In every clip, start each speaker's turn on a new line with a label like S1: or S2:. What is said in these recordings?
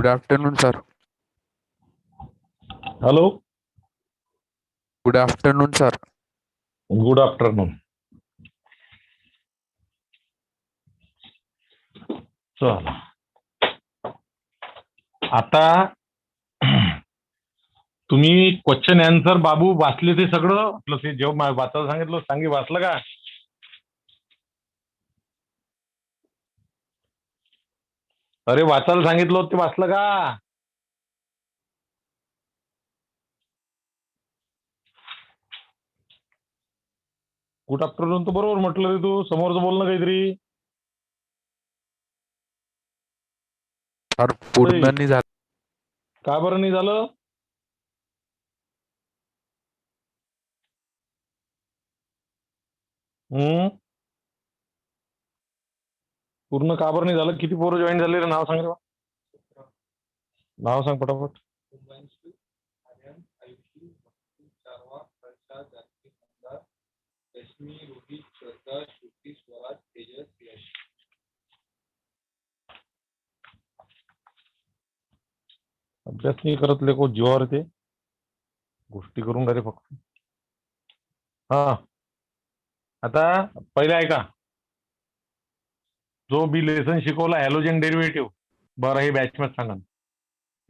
S1: Good afternoon, sir.
S2: Hello,
S1: Good afternoon, sir.
S2: Good afternoon. चला आता तुम्ही क्वेश्चन आन्सर बाबू वाचले ते सगळं प्लस हे जेव्हा वाचायला सांगितलं सांगी वाचलं का? अरे वाचायला सांगितलं होतं ते वाचलं का? गुड आफ्टरनून तर बरोबर म्हटलं रे तू, समोरचं बोल ना काहीतरी.
S1: सर पूर्ण नाही झालं.
S2: का बरं नाही झालं? पूर्ण का बरं नाही झालं? किती पोरं जॉईन झाले रे? नाव सांग रे बा. नाव सांग पटापट. अभ्यास नाही करत लेको, जीवावर ते गोष्टी करून राहिले फक्त. हा आता पहिले ऐका, जो बी लेसन शिकवला हॅलोजन डेरिव्हेटिव्ह, बरं हे बॅच मध्ये सांगा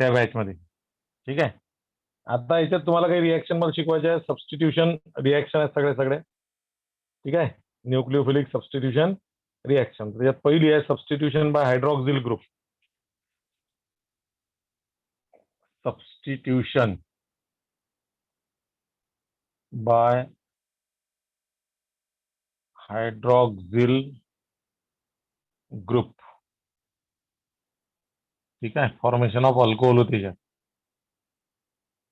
S2: त्या बॅच मध्ये. ठीक आहे. आता याच्यात तुम्हाला काही रिॲक्शन मला शिकवायचे आहे, सबस्टिट्यूशन रिॲक्शन आहे सगळे सगळे. ठीक आहे. Nucleophilic substitution reaction. त्याच्यात पहिली आहे substitution by hydroxyl group. Substitution by hydroxyl group. ठीक आहे. फॉर्मेशन ऑफ अल्कोहोल होते त्याच्यात.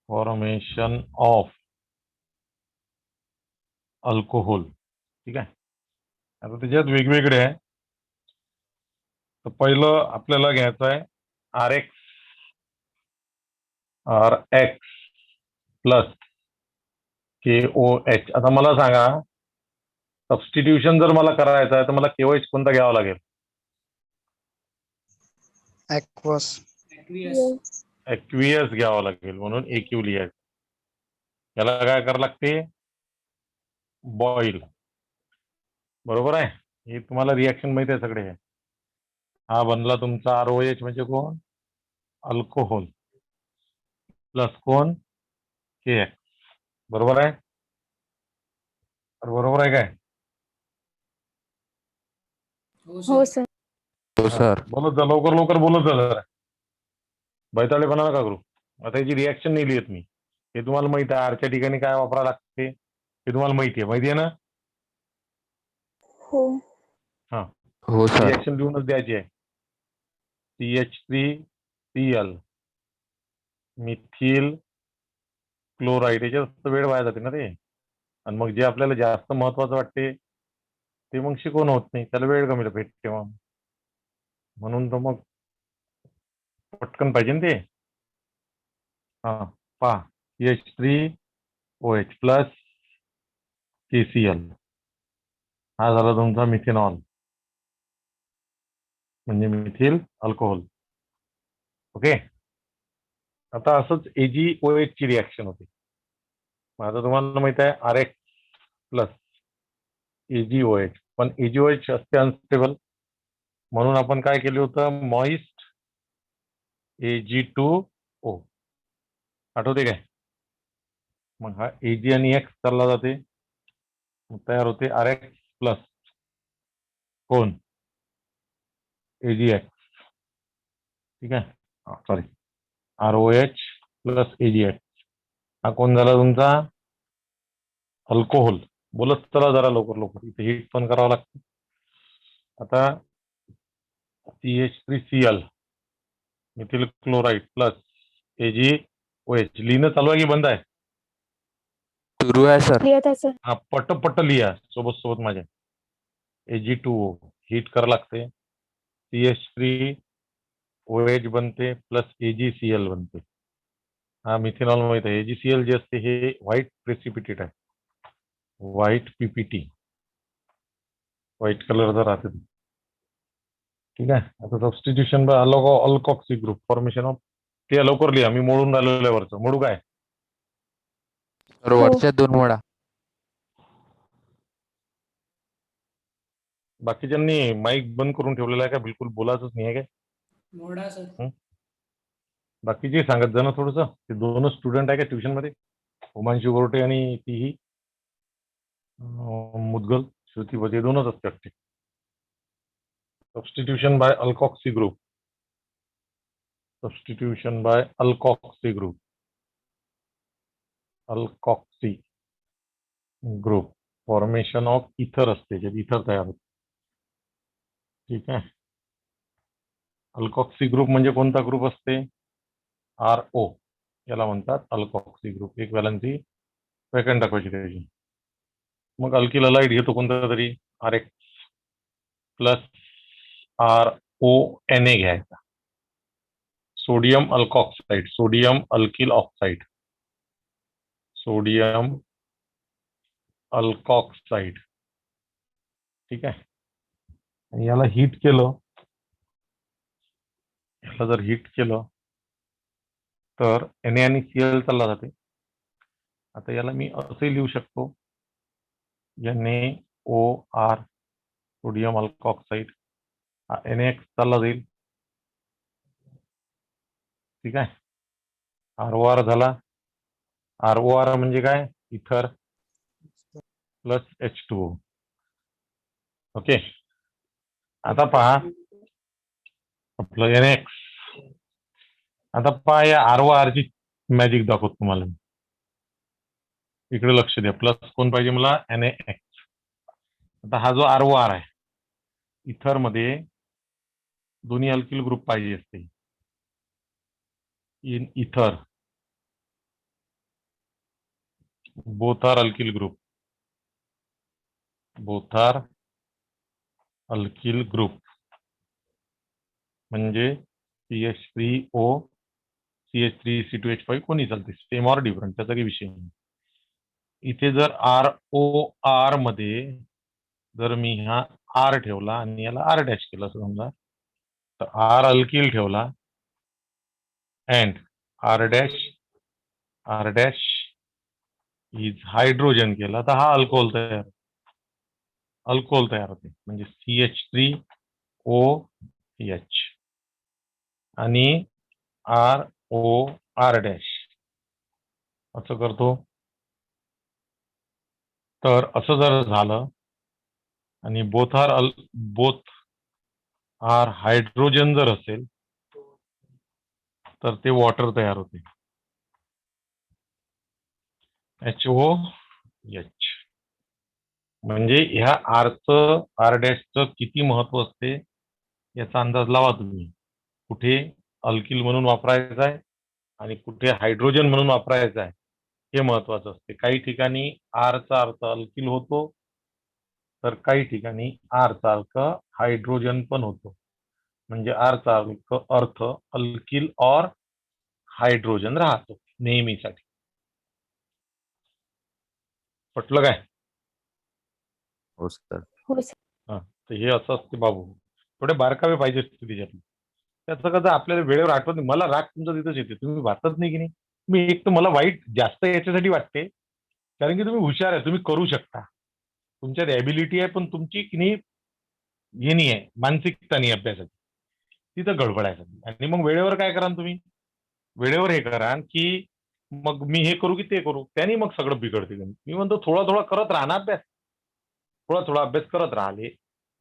S2: Formation of alcohol. ठीक आहे. आता त्याच्यात वेगवेगळे आहे. तर पहिलं आपल्याला घ्यायचं आहे RX प्लस KOH. आता मला सांगा, सबस्टिट्यूशन जर मला करायचं आहे तर मला KOH कोणता घ्यावा लागेल? ॲक्वियस घ्यावा लागेल, म्हणून AQ लिहायचं. याला काय करावं लागते? बॉईल. बरोबर आहे. हे तुम्हाला रिॲक्शन माहिती आहे सगळे. हा बनला तुमचा ROH म्हणजे कोण? अल्कोहोल प्लस कोण? KX. बरोबर आहे. बरोबर आहे काय?
S3: हो सर.
S1: हो सर.
S2: बोलत जा, लवकर लवकर बोलत जा जरा. बैताळेपणा नका करू. आता याची रिॲक्शन नाही लिहित मी. हे तुम्हाला माहिती आहे आरच्या ठिकाणी काय वापरावं लागते हे तुम्हाला माहिती आहे ना?
S3: हो.
S2: हा,
S1: हो सर.
S2: रिॲक्शन लिहूनच द्यायची आहे. CH3Cl methyl chloride. याच्यात वेळ वाया जाते ना ते. आणि मग जे आपल्याला जास्त महत्वाचं वाटते ते मग शिकवण होत नाही, त्याला वेळ कमी भेटते मग. म्हणून तर मग पटकन पाहिजे ना ते. हा पहा, CH3OH प्लस KCl. हा झाला तुमचा मिथेनॉल म्हणजे मिथिल अल्कोहोल. ओके. आता असंच AgOH ची रिॲक्शन होते. आता तुम्हाला माहित आहे RX प्लस AgOH, पण AgOH असते अनस्टेबल, म्हणून आपण काय केलं होतं? Moist Ag2O. आठवते काय? मग हा Ag आणि X चालला जाते, तयार होते RX प्लस कोण? AgX. ठीक आहे. Sorry, ROH plus AgX. हा कोण झाला तुमचा? अल्कोहोल. बोलत चला जरा लवकर लवकर, इथे हीट पण करावं लागतं. आता CH3Cl methyl chloride plus AgOH. लिहिणं चालू आहे की बंद आहे?
S1: सुरू आहे सर.
S3: लिहित आहे सर.
S2: हा, पट पट लिहा सोबत सोबत माझ्या. Ag2O हीट करावं लागते. CH3OH बनते प्लस AgCl बनते. हा मिथेनॉल माहित आहे. AgCl जे असते हे व्हाईट प्रेसिपिटेट आहे, व्हाईट PPT, व्हाईट कलरचा राहते. ठीक आहे. आता substitution by alkoxy group formation of, ते लवकर लिहा, मी मोडून राहिलेलं आहे वरचं. मोडू काय?
S1: तर
S3: हो.
S1: वरच्या 2 वडा.
S2: बाकीच्यांनी माईक बंद करून ठेवलेला आहे का? बिलकुल बोलायचंच नाही आहे काय?
S3: मोडा सर.
S2: बाकीचे सांगत जा ना थोडंसं. ते 2च स्टुडंट आहे का ट्युशन मध्ये, उमांशू गोरटे आणि तीही मुदगल, श्रुती बजे, 2च असतात ते. Substitution by alkoxy group. Substitution by alkoxy group. Alkoxy group formation of ether असते, जे इथर तयार होते. ठीक आहे. अल्कॉक्सी ग्रुप म्हणजे कोणता ग्रुप असते? RO, याला म्हणतात अल्कॉक्सी ग्रुप. एक व्हॅलन्सी सेकंड दाखवायची त्याची. मग अल्किल अलाइड घेतो कोणता तरी, RX प्लस RONA घ्यायचा. Sodium alkoxide, sodium alkyl oxide, sodium alkoxide. ठीक आहे. आणि याला हीट केलं, याला जर हीट केलं तर Na आणि Cl चालला जाते. आता याला मी असे लिहू शकतो, NaOR, सोडियम अल्कॉक्साइड, हा NaX चालला जाईल. ठीक आहे. ROR झाला. ROR म्हणजे काय? इथर प्लस H2O. ओके. आता पहा आपलं NaX. आता पहा या ROR ची मॅजिक दाखवतो तुम्हाला. इकडे लक्ष द्या. प्लस कोण पाहिजे मला? NaX. आता हा जो ROR आहे, इथर मध्ये दोन्ही अल्किल ग्रुप पाहिजे असते. इन इथर both are alkyl group, both are alkyl group म्हणजे CH3O CH3C2H5 कोणी चालते, सेम ऑर डिफरंट, त्याचा काही विषय नाही. इथे जर ROR मध्ये जर मी हा R ठेवला आणि याला R डॅश केला समजा, तर R अल्किल ठेवला and R dash is hydrogen केला, तर हा अल्कोहोल तयार होते. म्हणजे CH3OH आणि ROR डॅश असं करतो. तर असं जर झालं आणि बोथ आर हायड्रोजन जर असेल तर ते वॉटर तयार होते, HOH. म्हणजे ह्या R डॅशचं किती महत्व असते याचा अंदाज लावा तुम्ही. कुठे अल्किल म्हणून वापरायचं आहे आणि कुठे हायड्रोजन म्हणून वापरायचं आहे हे महत्वाचं असते. काही ठिकाणी R चा अर्थ अल्किल होतो, तर काही ठिकाणी R चा अर्थ हायड्रोजन पण होतो. म्हणजे R चा अर्थ अल्किल और हायड्रोजन राहतो नेहमीसाठी. पटलं काय?
S1: हो सर.
S3: हो सर.
S2: हा, तर हे असं असते बाबू. थोडे बारकावे पाहिजे असते त्याच्यात. त्याचं कसं आपल्याला वेळेवर आठवत नाही. मला राग तुमचा तिथंच येते, तुम्ही वाचत नाही की नाही. मी एक तर मला वाईट जास्त याच्यासाठी वाटते, कारण की तुम्ही हुशार आहे, तुम्ही करू शकता, तुमच्यात एबिलिटी आहे, पण तुमची की नाही हे नाही आहे, मानसिकता नाही अभ्यासाची, तिथं गडबड आहे. आणि मग वेळेवर काय करा तुम्ही, वेळेवर हे करा की मग मी हे करू की ते करू, त्याने मग सगळं बिघडते. मी म्हणतो थोडा थोडा करत राहा ना अभ्यास, थोडा थोडा अभ्यास करत राहिले.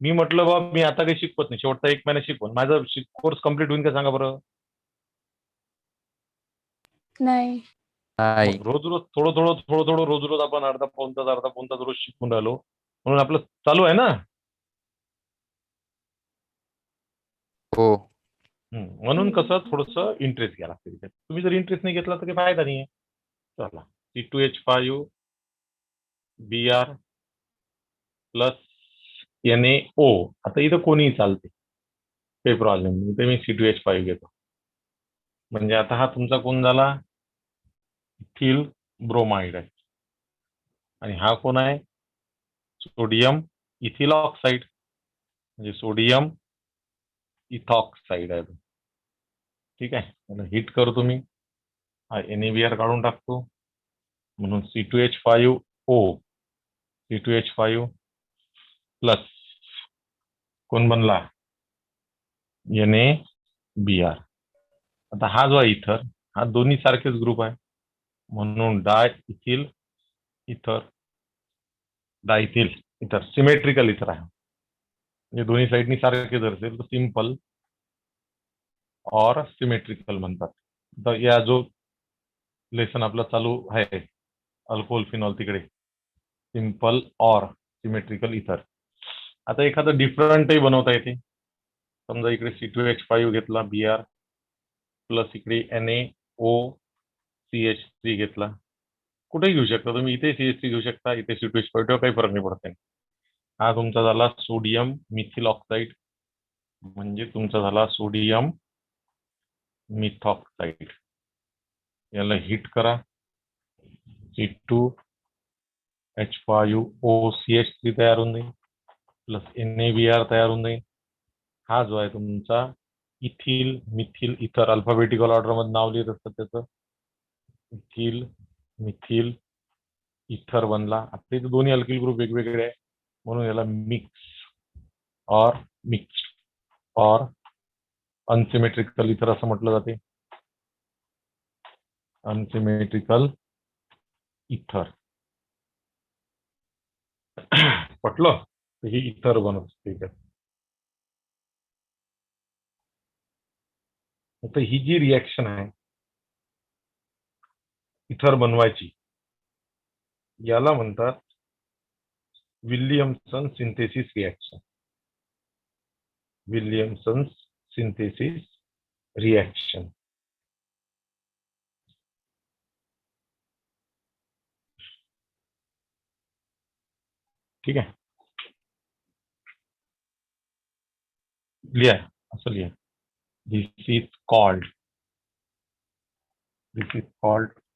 S2: मी म्हटलं बाबा मी आता काही शिकवत नाही, शेवटचा 1 महिना शिकवण, माझा कोर्स कम्प्लीट होईल का सांगा बरं?
S3: नाही.
S1: नाही.
S2: मग रोज रोज थोडं रोज रोज आपण अर्धा पाऊण तास रोज शिकून राहिलो, म्हणून आपलं चालू आहे ना.
S1: हो.
S2: म्हणून कसं थोडंसं इंटरेस्ट घ्या लागते त्याच्यात. तुम्ही जर इंटरेस्ट नाही घेतला तर काही फायदा नाही आहे. चला, C2H5 Br प्लस NaO. आता इथं कोणीही चालते, काही प्रॉब्लेम नाही. इथे मी C2H5 घेतो. म्हणजे आता हा तुमचा कोण झाला? इथिल ब्रोमाइड आहे. आणि हा कोण आहे? Sodium ethyl oxide. म्हणजे सोडियम इथॉक्साईड आहे तो. ठीक आहे, त्याला हिट करतो मी, हा NaBr काढून टाकतो, म्हणून C2H5O C2H5 प्लस कोण बनला NaBr. आता हा जो आहे इथर, हा दोन्ही सारखेच ग्रुप आहे, म्हणून डायइथिल इथर, डायइथिल इथर सिमेट्रिकल इथर आहे, म्हणजे दोन्ही साईडनी सारखेच असेल तर सिंपल और सिमेट्रिकल म्हणतात. तर या जो लेसन आपला चालू आहे अल्कोहोल फिनॉल तिकडे सिंपल और सिमेट्रिकल इथर. आता एखादं डिफरंटही बनवता येते. समजा इकडे C2H5 घेतला Br प्लस इकडे NaOCH3 घेतला, कुठेही घेऊ शकता तुम्ही, इथे CH3 घेऊ शकता, इथे C2H5 ठेवा, काही फरक नाही पडत नाही. हा तुमचा झाला सोडियम मिथिल ऑक्साईड, म्हणजे तुमचा झाला सोडियम मिथॉक्साईड. याला हिट करा, C2H5OCH3 तयार होऊन जाईल प्लस NaBr तयार होऊन जाईल. हा जो आहे तुमचा इथिल मिथिल इथर, अल्फाबेटिकल ऑर्डर मध्ये नाव लिहित असतं त्याचं, इथिल मिथिल इथर बनला. आता इथे दोन्ही अल्किल ग्रुप वेगवेगळे आहे, म्हणून याला मिक्स्ड और अनसिमेट्रिकल इथर असं म्हटलं जाते. अनसिमेट्रिकल इथर पटलं तर ही इथर बनत. ठीक आहे, आता ही जी रिॲक्शन आहे इथर बनवायची, याला म्हणतात Williamson synthesis reaction. Williamson synthesis reaction. ठीक आहे, लिहा, असं लिहा. This is called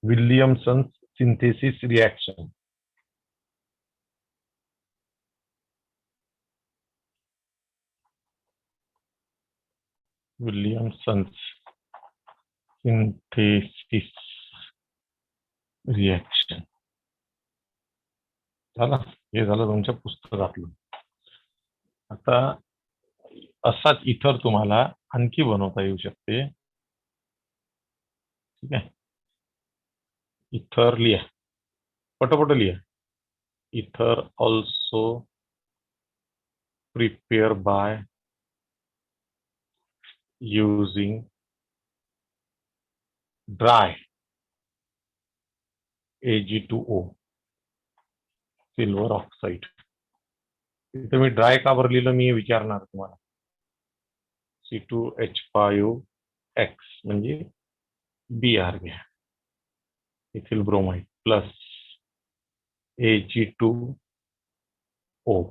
S2: Williamson's synthesis reaction. Williamson's synthesis reaction. झालं, हे झालं तुमच्या पुस्तकातलं. आता असाच इथर तुम्हाला आणखी बनवता येऊ शकते. ठीक आहे, इथर लिहा, पटपट लिहा. Ether also prepare by using dry Ag2O silver oxide. इथे मी ड्राय का बरं लिहिलं मी हे विचारणार तुम्हाला. C2H5X म्हणजे Br घ्या, इथिल ब्रोमाइड प्लस Ag2O.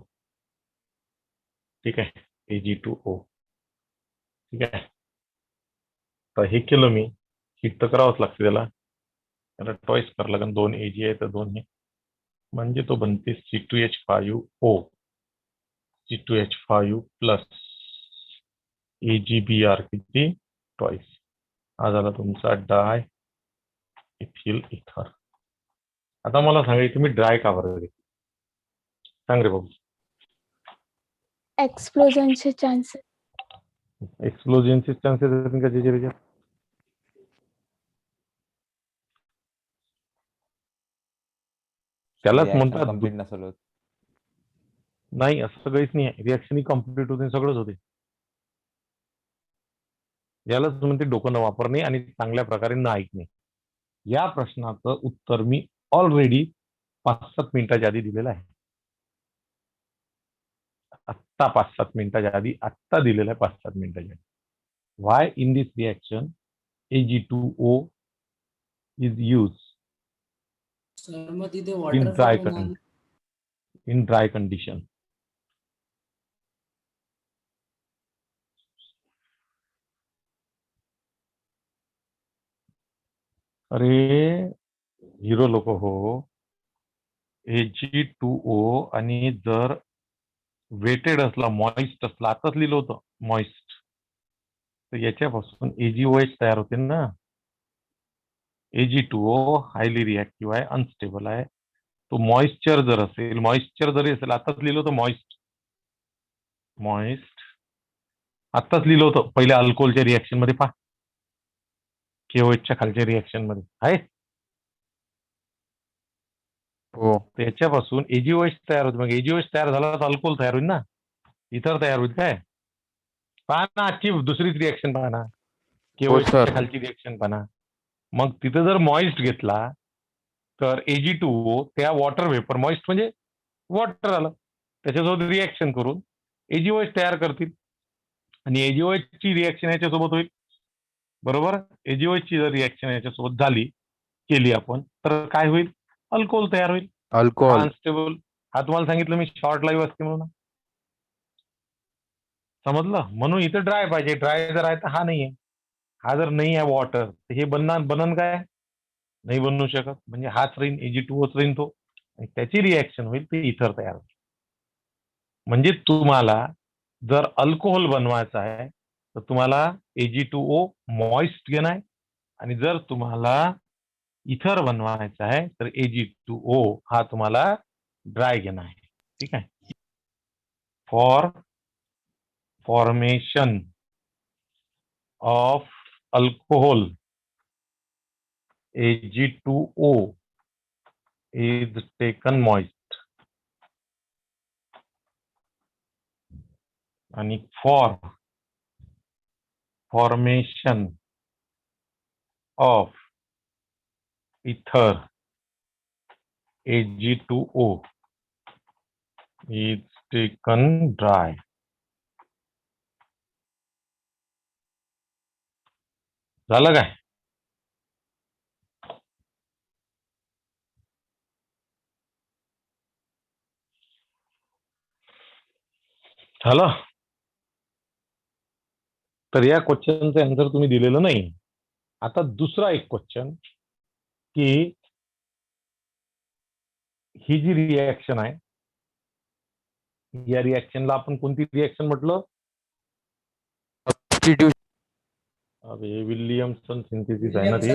S2: ठीक आहे, Ag2O. ठीक आहे, तर हे केलं मी, हिट तर करावंच लागते त्याला टॉईस करावं लागेल. 2 Ag आहे तर 2 हे, म्हणजे तो बनते C2H5O C2H5 प्लस AgBr किती टॉईस. हा झाला तुमचा डाय इथिल इथर. आता मला सांगायचं तुम्ही ड्राय का बरं घेतली, सांग रे बाबू.
S3: एक्सप्लोजनचे चान्सेस.
S2: एक्सप्लोजनचे चान्सेस आहेत का त्याच्या? त्यालाच म्हणतात
S1: कंप्लीट नसेल होत.
S2: नाही, असं काहीच नाही आहे. रिॲक्शन ही कम्प्लीट होते, सगळंच होते. यालाच म्हणते डोकं न वापरणे आणि चांगल्या प्रकारे न ऐकणे. या प्रश्नाचं उत्तर मी ऑलरेडी 5-7 मिनिटाच्या आधी दिलेलं आहे. आत्ता 5-7 मिनिटाच्या आधी, आत्ता दिलेलं आहे 5-7 मिनिटाच्या आधी. Y in this reaction Ag2O is use
S3: sir मग तिथे
S2: in
S3: वॉटर
S2: dry
S3: फॉर्म होणार.
S2: in dry condition. अरे हिरो लोक हो, Ag2O आणि जर वेटेड असला, मॉइस्ट असला, आताच लिहिलं होतं मॉइस्ट, तर याच्यापासून AgOH तयार होते ना. Ag2O हायली रिॲक्टिव्ह आहे, अनस्टेबल आहे. तो मॉइश्चर जर असेल, मॉइश्चर जरी असेल, आताच लिहिलं होतं मॉइस्ट आत्ताच लिहिलं होतं पहिल्या अल्कोहोलच्या रिॲक्शन मध्ये. पहा KOH खालच्या रिॲक्शन मध्ये आहे.
S1: हो.
S2: त्याच्यापासून AgOH तयार होते. मग AgOH तयार झाला तर अल्कोहोल तयार होईल ना, इथर तयार होईल काय. पहा ना, आजची दुसरीच रिॲक्शन पहा ना,
S1: हो
S2: KOH
S1: सर.
S2: खालची रिॲक्शन पहा ना. मग तिथं जर मॉइस्ट घेतला तर Ag2O त्या वॉटर व्हेपर, मॉइस्ट म्हणजे वॉटर आलं, त्याच्यासोबत रिॲक्शन करून AgOH तयार करतील आणि AgOH ची रिॲक्शन याच्यासोबत होईल. बरोबर. AgOH ची जर रिॲक्शन याच्यासोबत झाली, केली आपण, तर काय होईल, अल्कोहोल तयार होईल. हा
S1: अल्कोहोल.
S2: अनस्टेबल, हा तुम्हाला सांगितलं मी शॉर्ट लाईव्ह असते म्हणून. समजलं. म्हणून इथं ड्राय पाहिजे. ड्राय जर आहे तर हा नाहीये. हा जर नाही आहे वॉटर, तर हे बनन काय, नाही बनवू शकत. म्हणजे हाच राहीन, Ag2O राहीन तो, आणि त्याची रिॲक्शन होईल, ते इथर तयार होईल. म्हणजे तुम्हाला जर अल्कोहोल बनवायचा आहे तर तुम्हाला Ag2O मॉइस्ट घेणं आहे, आणि जर तुम्हाला इथर बनवायचा आहे तर Ag2O हा तुम्हाला ड्राय घेणं आहे. ठीक आहे. For formation of alcohol Ag2O is taken moist, आणि for formation of ether Ag2O is taken dry. झालं काय. झालं. तर या क्वेश्चनचं आन्सर तुम्ही दिलेलं नाही. आता दुसरा एक क्वेश्चन, की ही जी रिॲक्शन आहे, या रिॲक्शनला आपण कोणती रिॲक्शन म्हटलं.
S1: सबस्टिट्यूशन.
S2: अरे विल्यमसन सिंथेसिस आहे ना ते.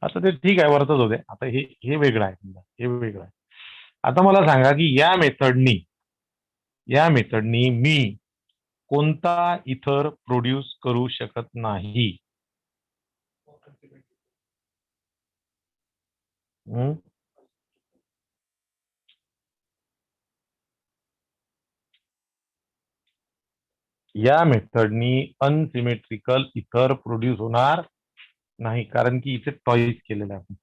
S2: आता ते ठीक आहे, वरतच होते. आता हे वेगळं आहे, हे वेगळं आहे. आता मला सांगा की या मेथडनी मी कोणता इथर प्रोड्यूस करू शकत नाही. या मेथडनी अनसिमेट्रिकल इथर प्रोड्यूस होणार नाही, कारण की इथे टॉईस केलेलं आहे.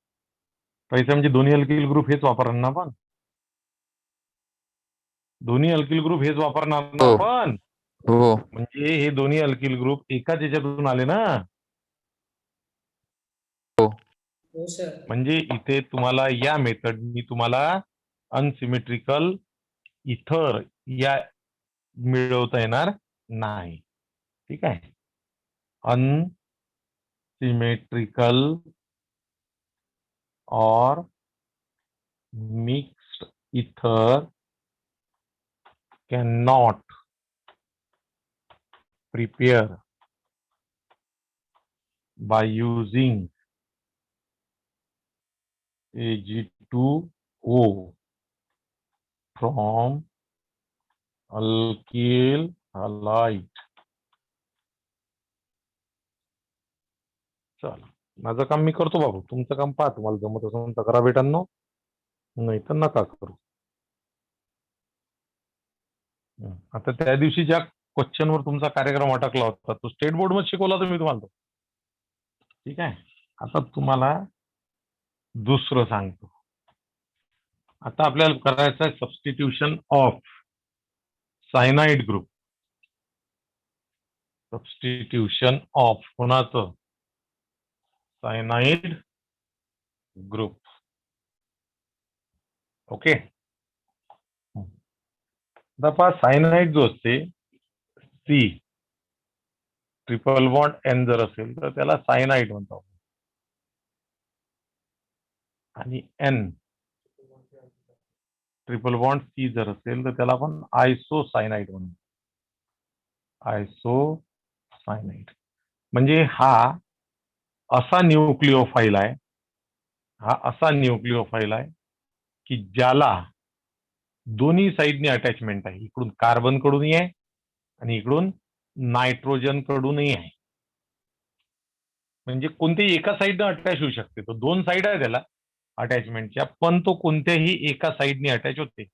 S2: टॉईस म्हणजे दोन्ही अल्किल ग्रुप हेच वापरणार ना आपण. दोन्ही अल्किल ग्रुप हेच वापरणार ना
S1: हो.
S2: आपण.
S1: हो.
S2: म्हणजे हे दोन्ही अल्किल ग्रुप एकाच याच्यातून आले ना.
S1: हो.
S3: हो सर.
S2: म्हणजे इथे तुम्हाला या मेथडनी तुम्हाला अनसिमेट्रिकल इथर या मिळवता येणार नाही. ठीक आहे. अनसिमेट्रिकल और mixed ether cannot prepare by using Ag2O from alkyl halide. चला, माझं काम मी करतो बाबू, तुमचं काम पहा. तुम्हाला जमत असेल तर करा बेटांनो, नाही तर नका करू. आता त्या दिवशी ज्या क्वेश्चन वर तुमचा कार्यक्रम अटकला होता, तो स्टेट बोर्ड मध्ये शिकवला तुम्ही तुम्हाला. ठीक आहे. आता तुम्हाला दुसरं सांगतो. आता आपल्याला करायचं आहे substitution of cyanide group. Substitution of कोणाचं, सायनाइड ग्रुप. ओके. आता सायनाइड जो असते, सी ट्रिपल बॉन्ड एन जर असेल तर त्याला सायनाइड म्हणतो, आणि एन ट्रिपल बॉन्ड सी जर असेल तर त्याला आपण आयसोसायनाइड म्हणतो. आयसोसायनाइड. म्हणजे हा असा न्यूक्लिओफाईल आहे, हा असा न्यूक्लिओफाईल आहे की ज्याला दोन्ही साईडने अटॅचमेंट आहे. इकडून कार्बन कडूनही आहे आणि इकडून नायट्रोजन कडूनही आहे. म्हणजे कोणत्याही एका साईडनं अटॅच होऊ शकते. तो दोन साईड आहे त्याला अटॅचमेंटच्या, पण तो कोणत्याही एका साईडने अटॅच होते.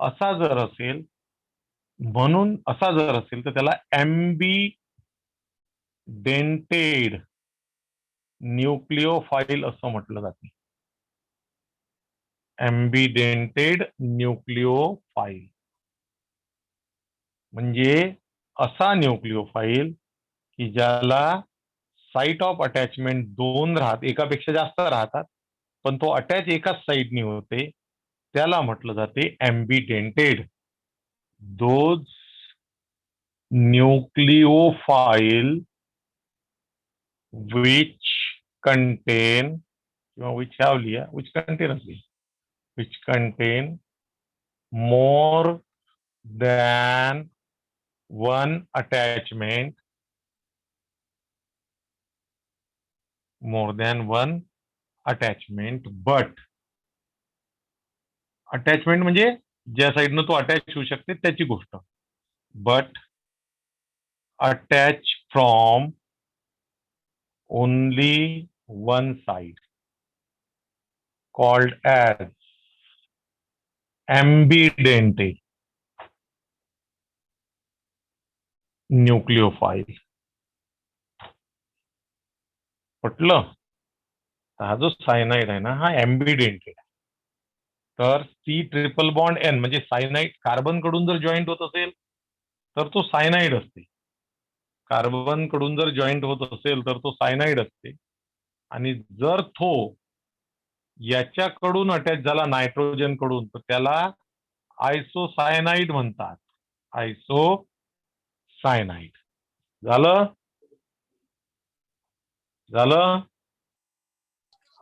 S2: असा जर असेल, म्हणून असा जर असेल तर त्याला एम्बीडेंटेड न्यूक्लिओफाईल असं म्हटलं जाते. एम्बीडेंटेड न्यूक्लिओफाईल म्हणजे असा न्यूक्लिओफाईल की ज्याला साईट ऑफ अटॅचमेंट दोन एकापेक्षा जास्त राहतात, पण तो अटॅच एकाच साईडनी होते, त्याला म्हटलं जाते एम्बीडेंटेड. दोज न्यूक्लिओफाईल which contain किंवा which have लिया which contain असली which contain more than one attachment, more than one attachment, but attachment म्हणजे ज्या साईडनं तो अटॅच होऊ शकते त्याची गोष्ट. But attach from only one side called as एम्बीडेंटेड nucleophile. पटलं? हा जो सायनाइड आहे ना, हा एम्बीडेंटेड आहे. तर सी ट्रिपल बॉन्ड एन म्हणजे सायनाइड कार्बन कडून जर जॉईंट होत असेल तर तो सायनाइड असते. कार्बन कडून जर जॉईंट होत असेल तर तो सायनाइड असते. आणि जर तो याच्याकडून अटॅच झाला नायट्रोजन कडून तर त्याला आयसोसायनाइड म्हणतात. आयसोसायनाइड. झालं? झालं?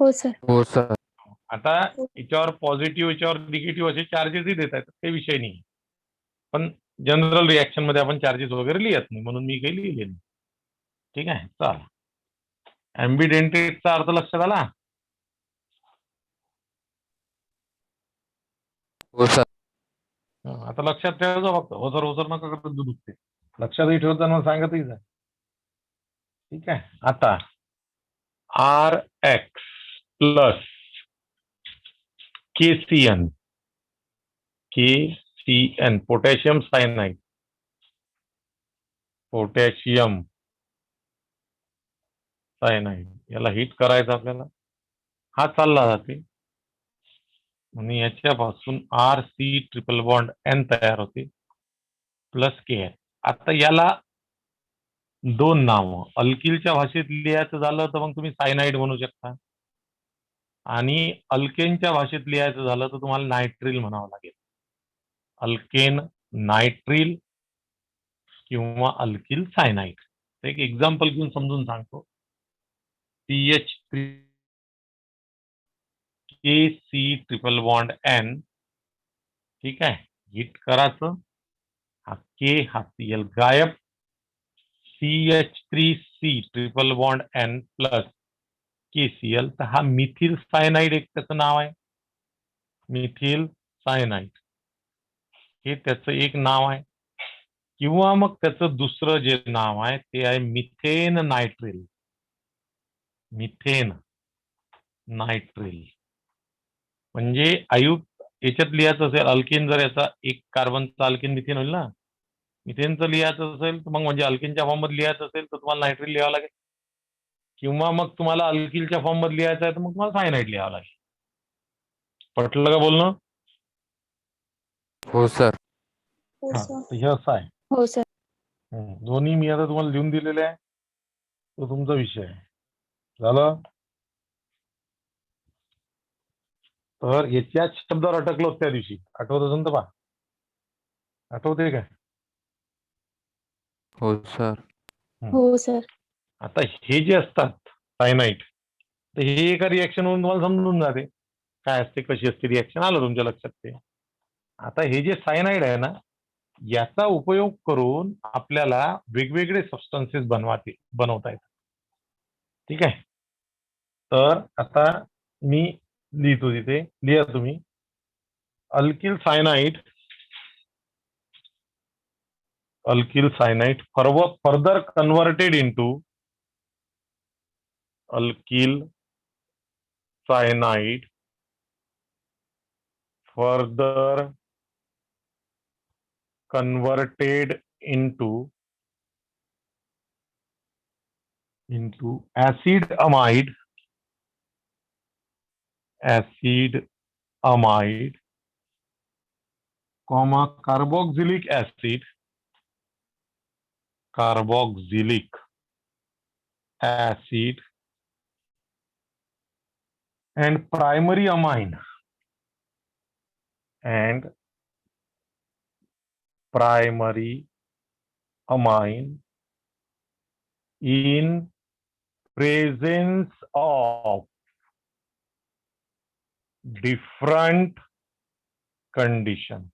S3: हो सर.
S1: हो सर.
S2: आता याच्यावर पॉझिटिव्ह, याच्यावर निगेटिव्ह असे चार्जेसही देत आहेत, ते विषय नाही. पण जनरल रिॲक्शन मध्ये आपण चार्जेस वगैरे लिहित नाही, म्हणून मी काही लिहिले नाही. ठीक आहे, चला. एम्बीडेंटेडचा अर्थ लक्षात आला?
S1: हो सर.
S2: आता लक्षात ठेवायचं फक्त. ओसर नका करत दुसते. लक्षातही ठेवत मला सांगतही जा. ठीक आहे. आता RX plus KCN potassium cyanide, potassium cyanide याला हिट करायचं आपल्याला. हा चालला जाते आणि याच्यापासून RC ट्रिपल बॉन्ड N तयार होते प्लस KN. आता याला दोन नाव, अल्किलच्या भाषेत लिहायचं झालं तर मग तुम्ही सायनाइड म्हणू शकता, आणि अल्केनच्या भाषेत लिहायचं झालं तर तुम्हाला नायट्रिल म्हणावं लागेल. अल्केन नायट्रिल किंवा अल्किल सायनाइड. एक एक्झाम्पल घेऊन समजून सांगतो. CH3 KC triple bond N. ठीक आहे, हिट करायचं. हा K हा Cl गायब. CH3C triple bond N plus KCl. तर हा मिथिल सायनाइड एक त्याचं नाव आहे. मिथिल सायनाइड हे त्याचं एक नाव आहे. किंवा मग त्याचं दुसरं जे नाव आहे ते आहे मिथेन नायट्रिल. मिथेन नायट्रिल म्हणजे याच्यात लिहायचं असेल अल्केन, जर याचा एक कार्बनचा अल्केन मिथेन होईल ना. मिथेनचं लिहायचं असेल तर मग म्हणजे अल्केनच्या फॉर्म मध्ये लिहायचं असेल तर तुम्हाला नायट्रिल लिहावं लागेल. किंवा मग तुम्हाला अल्किलच्या फॉर्म मध्ये लिहायचं आहे तर मग तुम्हाला सायनाइड लिहावं लागेल. पटलं का बोलणं?
S1: हो सर.
S2: हे असं आहे.
S3: हो सर.
S2: दोन्ही मी आता तुम्हाला लिहून दिलेले आहे, तो तुमचा विषय आहे. झालं? तर याच्याच शब्दावर अटकलो त्या दिवशी, आठवत असेल तर पहा. आठवते काय?
S1: हो सर.
S3: हो सर.
S2: आता हे जे असतात सायनाइड, तर हे एका रिॲक्शन वरून तुम्हाला समजून जाते काय असते, कशी असते रिॲक्शन. आलं तुमच्या लक्षात ते. आता हे जे सायनाइड आहे ना, याचा उपयोग करून आपल्याला वेगवेगळे सबस्टन्सेस बनवता येतात. ठीक आहे. तर आता मी लिहितो तिथे, लिहा तुम्ही. Alkyl cyanide further converted into alkyl cyanide further converted into acid amide comma carboxylic acid and primary amine in presence of different condition.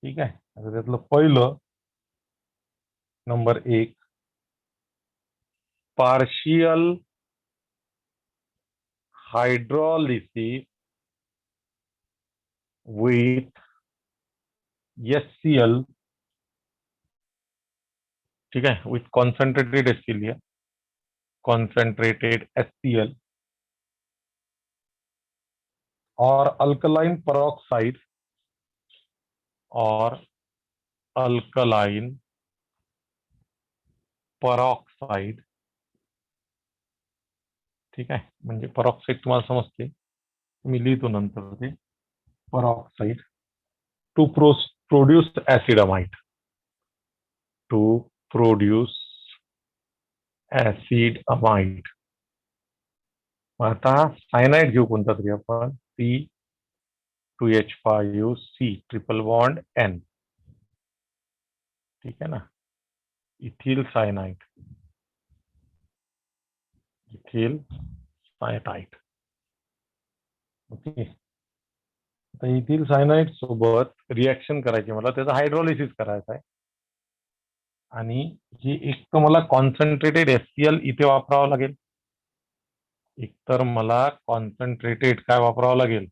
S2: ठीक आहे. आता त्यातलं पहिलं number 1 partial hydrolysis with HCl. ठीक आहे. with concentrated HCl or alkaline peroxide ठीक आहे. म्हणजे peroxide तुम्हाला समजते, मी लिहितो नंतर ते peroxide to produce acid amide. आता सायनाइड घेऊ कोणता तरी आपण, C2H5C ट्रिपल बॉन्ड N. ठीक आहे ना. Ethyl cyanide okay. आता इथिल सायनाइड सोबत रिएक्शन करायची, मला त्याचं हायड्रोलिसिस करायचं आहे. आणि हे एक तर मला कॉन्सन्ट्रेटेड HCl इथे वापरावं लागेल, एक तर मला कॉन्सन्ट्रेटेड काय वापरावं लागेल,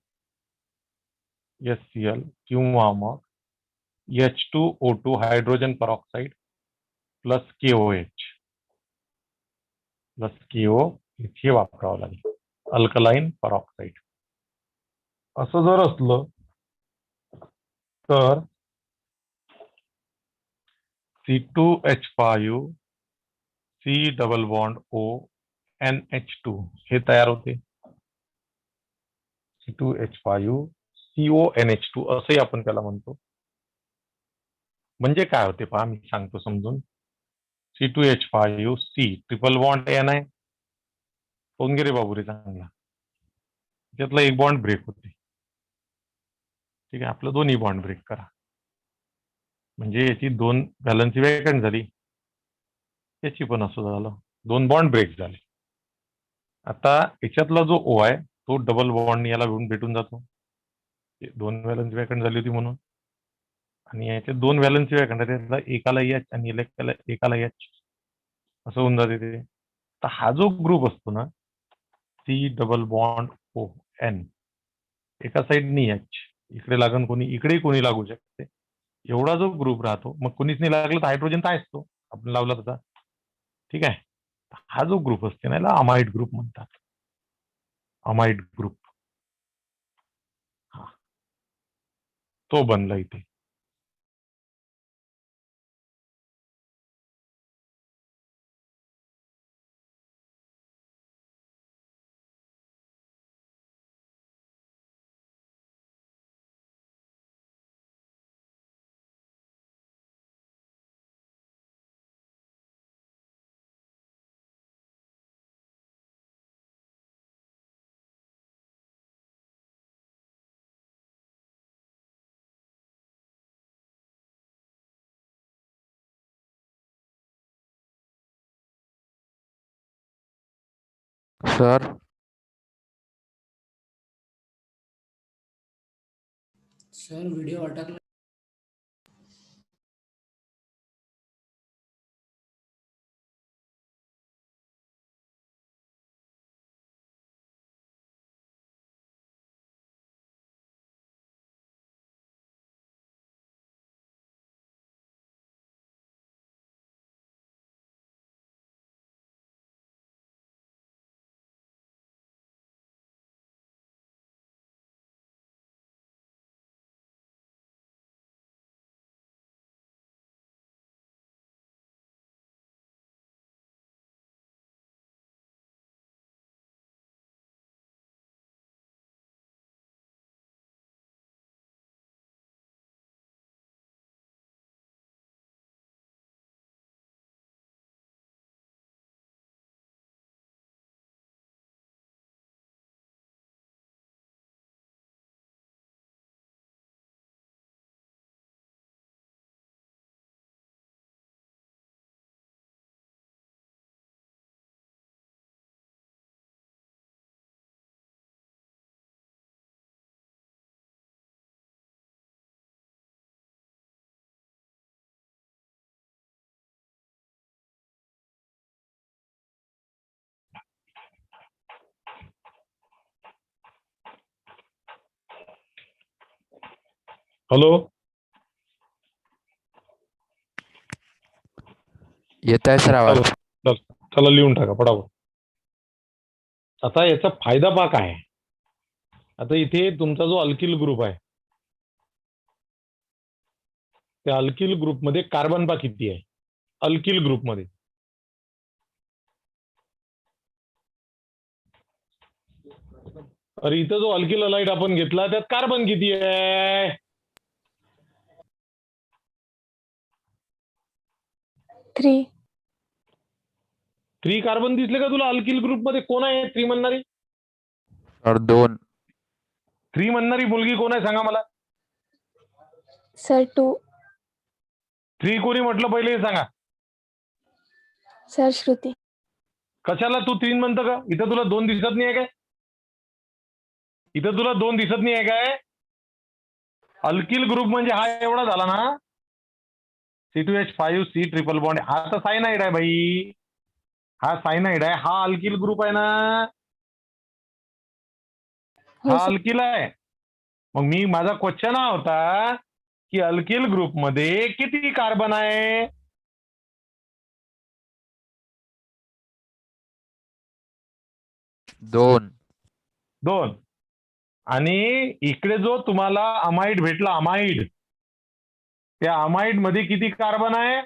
S2: HCl, किंवा मग H2O2 hydrogen peroxide plus KO इथे वापरावं लागेल, अल्कलाइन पेरॉक्साइड. असं जर असलं तर C2H5 C double bond O NH2 हे तयार होते. C2H5 CONH2 असंही आपण त्याला म्हणतो. म्हणजे काय होते पहा, मी सांगतो समजून. C2H5 C triple bond N आहे, पोंगे रे बाबू रे चांगला, त्यातला एक बॉन्ड ब्रेक होते. ठीक आहे. आपलं दोन्ही बॉन्ड ब्रेक करा, म्हणजे याची 2 व्हॅलन्सी वेकंट झाली, याची पण असं झालं, 2 बॉन्ड ब्रेक झाले. आता याच्यातला जो O आहे तो डबल बॉन्ड याला भेटून जातो, 2 व्हॅलन्सी वेकंट झाली होती म्हणून. आणि याचे 2 व्हॅलन्सी वेकंट आहे, त्यातला एकाला H आणि एकाला H असं होऊन जाते ते. तर हा जो ग्रुप असतो ना, C double bond O N, एका साईडनी H, इकडे लागून कोणी, इकडेही कोणी लागू शकते, एवढा जो ग्रुप राहतो. मग कोणीच नाही लागलं तर हायड्रोजन तर आहेच तो, आपण लावला तसा. ठीक आहे. हा जो ग्रुप असते ना, याला अमाइड ग्रुप म्हणतात. अमाइड ग्रुप हा तो बनला इथे.
S1: सर
S4: सर व्हिडिओ अटकला.
S2: हॅलो,
S1: येत आहे सर आवाज.
S2: चला लिहून टाका पटापट. आता याचा फायदा पहा काय आहे. आता इथे तुमचा जो अल्किल ग्रुप आहे, त्या अल्किल ग्रुपमध्ये कार्बन पहा किती आहे. अल्किल ग्रुपमध्ये अरे इथं जो अल्किल हलाइड आपण घेतला त्यात कार्बन किती आहे.
S3: 3.
S2: 3 कार्बन दिसले का तुला अल्किल ग्रुपमध्ये? कोण आहे 3 म्हणणारी?
S1: सर 2.
S2: 3 म्हणणारी मुलगी कोण आहे सांगा मला.
S3: सर 2.
S2: 3 कोणी म्हटलं पहिले हे सांगा.
S3: सर श्रुती.
S2: कशाला तू 3 म्हणतं का? इथं तुला 2 दिसत नाही आहे काय? इथं तुला 2 दिसत नाही आहे काय? अल्किल ग्रुप म्हणजे हा एवढा झाला ना, C2H5 C ट्रिपल बॉन्ड. हा तर सायनाइड आहे भाई, हा सायनाइड आहे. हा अल्किल ग्रुप आहे ना,
S3: हो
S2: हा
S3: सर.
S2: अल्किल आहे. मग मी माझा क्वेश्चन हा होता की अल्किल ग्रुपमध्ये किती कार्बन आहे.
S1: दोन.
S2: 2. आणि इकडे जो तुम्हाला अमाइड भेटला, अमाइड, त्या अमाइड मध्ये किती कार्बन आहे?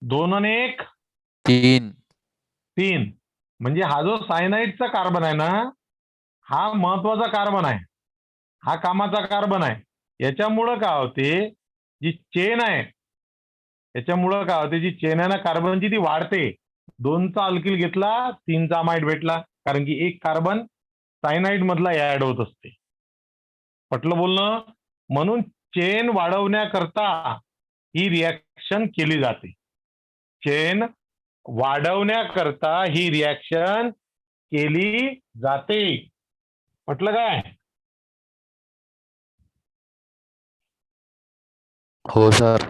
S2: 2 आणि 1
S1: 3.
S2: 3. म्हणजे हा जो सायनाइडचा कार्बन आहे ना, हा महत्वाचा कार्बन आहे, हा कामाचा कार्बन आहे. याच्यामुळं काय होते, जी चेन आहे, याच्यामुळं काय होते, जी चेन आहे ना कार्बनची ती वाढते. 2चा अल्किल घेतला, 3चा अमाइड भेटला, कारण की एक कार्बन सायनाइड मधला ऍड होत असते. पटलं बोलणं? म्हणून चेन वाढवण्याकरता ही रिॲक्शन केली जाते. चेन वाढवण्याकरता ही रिॲक्शन केली जाते. म्हटलं काय?
S1: हो सर.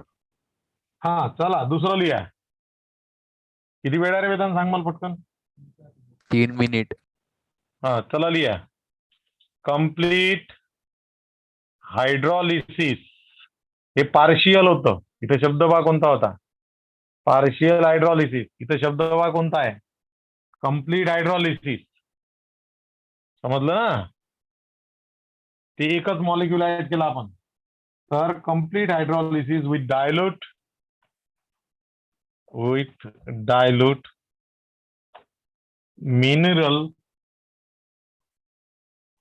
S2: हा चला दुसरं लिहा. किती वेळ आहे रे वेदांत, सांग मला पटकन.
S1: 3 मिनिट.
S2: हा चला लिहा. Complete hydrolysis. हे पार्शियल होतं. इथे शब्द बा कोणता होता? Partial hydrolysis. इथे शब्द बा कोणता आहे? Complete hydrolysis. समजलं ना? ते एकच मॉलिक्यूल ऍड केला आपण. तर complete hydrolysis with dilute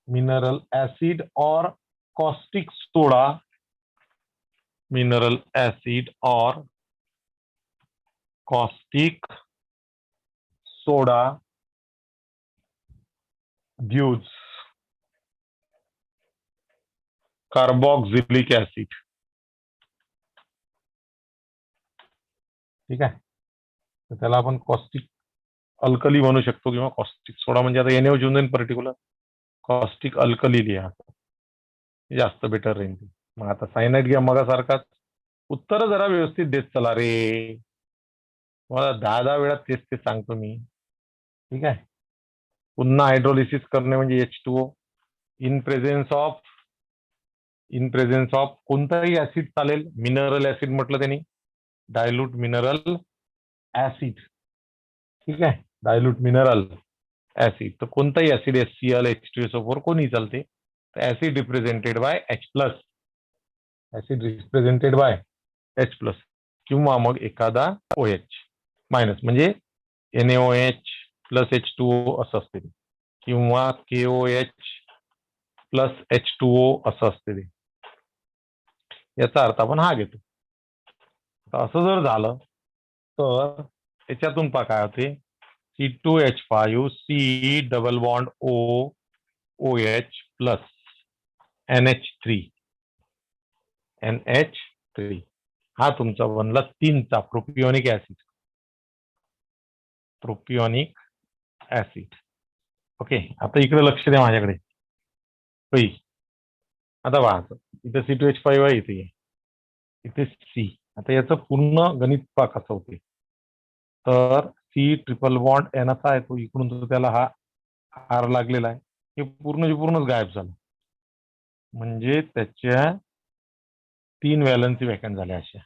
S2: mineral acid or caustic soda, mineral acid or caustic soda gives carboxylic acid. ठीक आहे, तर त्याला आपण कॉस्टिक अल्कली म्हणू शकतो किंवा कॉस्टिक सोडा. म्हणजे आता NaO घेऊन जाईल पर्टिक्युलर, कॉस्टिक अल्कली लिहा, जास्त बेटर राहील. मग आता सायनाइड घ्या मगासारखाच. उत्तर जरा व्यवस्थित देत चला रे, मला 10 वेळा तेच ते सांगतो मी. ठीक आहे, पुन्हा हायड्रोलिसिस करणे म्हणजे H2O इन प्रेझेन्स ऑफ कोणताही ऍसिड चालेल. मिनरल ऍसिड म्हटलं त्यांनी, डायल्यूट मिनरल ऍसिड. ठीक आहे, डायल्यूट मिनरल ऍसिड. तर कोणताही ऍसिड HCl H2SO4 कोणी चालते. Acid represented by H+, acid represented by H+, किंवा मग एखादा OH मायनस, म्हणजे NaOH प्लस H2O असं असते, किंवा KOH प्लस H2O असं असते. याचा अर्थ आपण हा घेतो. असं जर झालं तर त्याच्यातून पहा काय होते. C2H5 C double bond O OH plus NH3 हा तुमचा बनला 3चा प्रोपिओनिक ऍसिड. प्रोपिओनिक ऍसिड. ओके, आता इकडे लक्ष द्या माझ्याकडे. आता पहा, इथे C2H5 आहे, इथे C. आता याचं पूर्ण गणित पहा कसं होते. तर C ट्रिपल बॉन्ड N असा आहे, तो इकडून तो त्याला हा R लागलेला आहे, हे पूर्णच गायब झालं. म्हणजे त्याच्या 3 व्हॅलन्सी व्हॅकंट झाल्या अशा.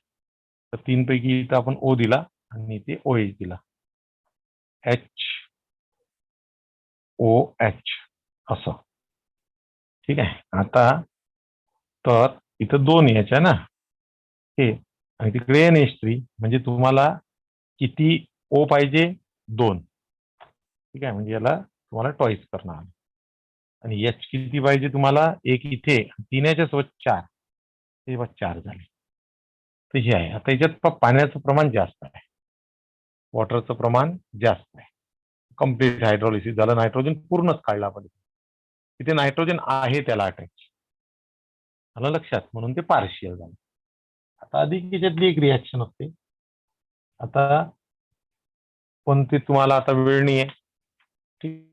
S2: तर 3 पैकी इथं आपण O दिला आणि इथे OH दिला. HOH असं. ठीक आहे. आता तर इथं 2 याच्या ना हे आणि तिकडे NH3 म्हणजे तुम्हाला किती O पाहिजे 2. ठीक आहे. म्हणजे याला तुम्हाला टॉईस करणार आणि H किती पाहिजे तुम्हाला 1 इथे 3 याच्या सोबत 4. हे बघ 4 झाले. तर हे आहे. आता याच्यात पाण्याचं प्रमाण जास्त आहे. वॉटरचं प्रमाण जास्त आहे. कम्प्लीट हायड्रोलिसिस झालं. नायट्रोजन पूर्णच काढला आपण. तिथे नायट्रोजन आहे त्याला अटॅच. आलं लक्षात? म्हणून ते पार्शियल झालं. आता अधिक याच्यातली एक रिॲक्शन असते. आता पण ते तुम्हाला आता वेळ नाहीये. ठीक